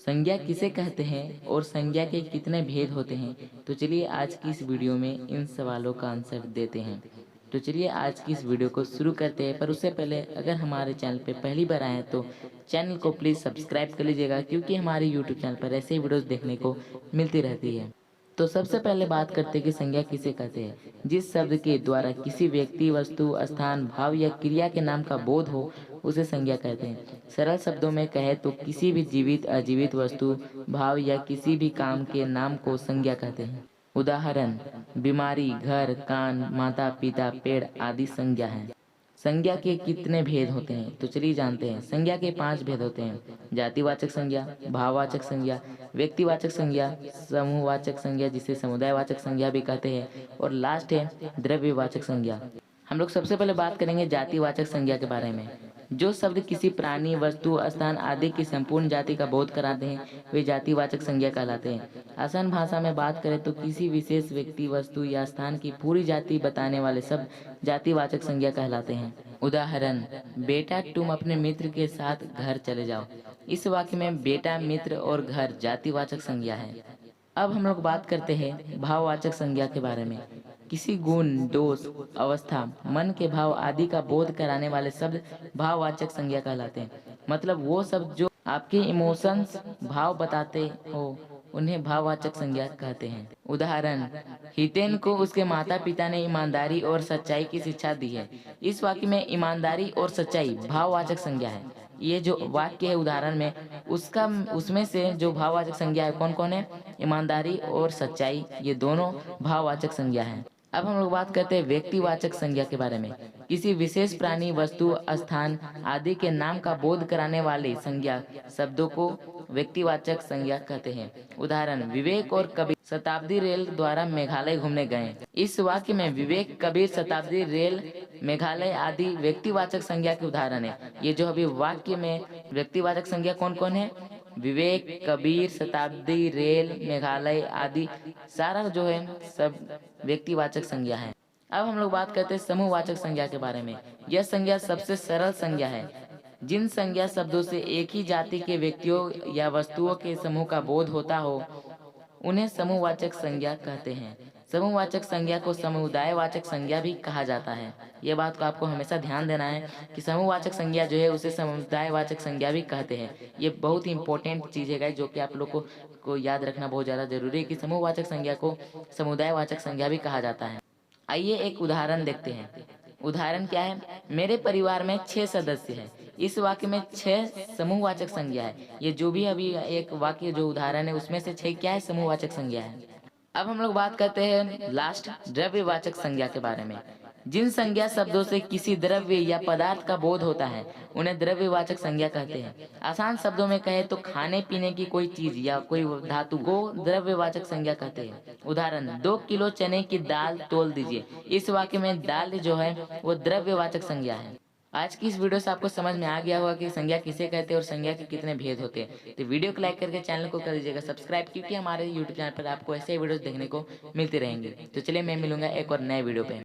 संज्ञा किसे कहते हैं और संज्ञा के कितने भेद होते हैं? तो चलिए आज की इस वीडियो में इन सवालों का आंसर देते हैं। तो चलिए आज की इस वीडियो को शुरू करते हैं, पर उससे पहले अगर हमारे चैनल पे पहली बार आए हैं तो चैनल को प्लीज़ सब्सक्राइब कर लीजिएगा, क्योंकि हमारे यूट्यूब चैनल पर ऐसे ही वीडियोस देखने को मिलती रहती है। तो सबसे पहले बात करते हैं कि संज्ञा किसे कहते हैं। जिस शब्द के द्वारा किसी व्यक्ति, वस्तु, स्थान, भाव या क्रिया के नाम का बोध हो उसे संज्ञा कहते हैं। सरल शब्दों में कहे तो किसी भी जीवित, अजीवित वस्तु, भाव या किसी भी काम के नाम को संज्ञा कहते हैं। उदाहरण: बीमारी, घर, कान, माता पिता, पेड़ आदि संज्ञा है। संज्ञा के कितने भेद होते हैं? तो चलिए जानते हैं। संज्ञा के 5 भेद होते हैं: जातिवाचक संज्ञा, भाववाचक संज्ञा, व्यक्तिवाचक संज्ञा, समूहवाचक संज्ञा जिसे समुदायवाचक संज्ञा भी कहते हैं, और लास्ट है द्रव्यवाचक संज्ञा। हम लोग सबसे पहले बात करेंगे जातिवाचक संज्ञा के बारे में। जो शब्द किसी प्राणी, वस्तु, स्थान आदि की संपूर्ण जाति का बोध कराते हैं वे जातिवाचक संज्ञा कहलाते हैं। आसान भाषा में बात करें तो किसी विशेष व्यक्ति, वस्तु या स्थान की पूरी जाति बताने वाले शब्द जातिवाचक संज्ञा कहलाते हैं। उदाहरण: बेटा तुम अपने मित्र के साथ घर चले जाओ। इस वाक्य में बेटा, मित्र और घर जातिवाचक संज्ञा है। अब हम लोग बात करते हैं भाववाचक संज्ञा के बारे में। किसी गुण, दोष, अवस्था, मन के भाव आदि का बोध कराने वाले शब्द भाववाचक संज्ञा कहलाते हैं। मतलब वो शब्द जो आपके इमोशंस, भाव बताते हो उन्हें भाववाचक संज्ञा कहते हैं। उदाहरण: हितेन को उसके माता पिता ने ईमानदारी और सच्चाई की शिक्षा दी है। इस वाक्य में ईमानदारी और सच्चाई भाववाचक संज्ञा है। ये जो वाक्य है उदाहरण में, उसमें से जो भाववाचक संज्ञा है कौन कौन है? ईमानदारी और सच्चाई, ये दोनों भाववाचक संज्ञा है। अब हम लोग बात करते हैं व्यक्तिवाचक संज्ञा के बारे में। किसी विशेष प्राणी, वस्तु, स्थान आदि के नाम का बोध कराने वाले संज्ञा शब्दों को व्यक्तिवाचक संज्ञा कहते हैं। उदाहरण: विवेक और कबीर शताब्दी रेल द्वारा मेघालय घूमने गए। इस वाक्य में विवेक, कबीर, शताब्दी रेल, मेघालय आदि व्यक्तिवाचक संज्ञा के उदाहरण है। ये जो अभी वाक्य में व्यक्तिवाचक संज्ञा कौन कौन है? विवेक, कबीर, शताब्दी रेल, मेघालय आदि सारा जो है सब व्यक्तिवाचक संज्ञा है। अब हम लोग बात करते हैं समूहवाचक संज्ञा के बारे में। यह संज्ञा सबसे सरल संज्ञा है। जिन संज्ञा शब्दों से एक ही जाति के व्यक्तियों या वस्तुओं के समूह का बोध होता हो उन्हें समूहवाचक संज्ञा कहते हैं। समूहवाचक संज्ञा को समुदायवाचक संज्ञा भी कहा जाता है। ये बात को आपको हमेशा ध्यान देना है कि समूहवाचक संज्ञा जो है उसे समुदायवाचक संज्ञा भी कहते हैं। ये बहुत ही इंपॉर्टेंट चीज़ है जो कि आप लोग को याद रखना बहुत ज़्यादा जरूरी है कि समूहवाचक संज्ञा को समुदायवाचक संज्ञा भी कहा जाता है। आइए एक उदाहरण देखते हैं। उदाहरण क्या है? मेरे परिवार में 6 सदस्य हैं। इस वाक्य में 6 समूहवाचक संज्ञा है। ये जो भी अभी एक वाक्य जो उदाहरण है उसमें से 6 क्या है? समूहवाचक संज्ञा है। अब हम लोग बात करते हैं लास्ट द्रव्यवाचक संज्ञा के बारे में। जिन संज्ञा शब्दों से किसी द्रव्य या पदार्थ का बोध होता है उन्हें द्रव्यवाचक संज्ञा कहते हैं। आसान शब्दों में कहे तो खाने पीने की कोई चीज या कोई धातु को द्रव्यवाचक संज्ञा कहते हैं। उदाहरण: 2 किलो चने की दाल तोल दीजिए। इस वाक्य में दाल जो है वो द्रव्यवाचक संज्ञा है। आज की इस वीडियो से आपको समझ में आ गया होगा कि संज्ञा किसे कहते हैं और संज्ञा के कितने भेद होते हैं। तो वीडियो को लाइक करके चैनल को कर दीजिएगा सब्सक्राइब, क्योंकि हमारे यूट्यूब चैनल पर आपको ऐसे वीडियोस देखने को मिलते रहेंगे। तो चलिए मैं मिलूंगा एक और नए वीडियो पे।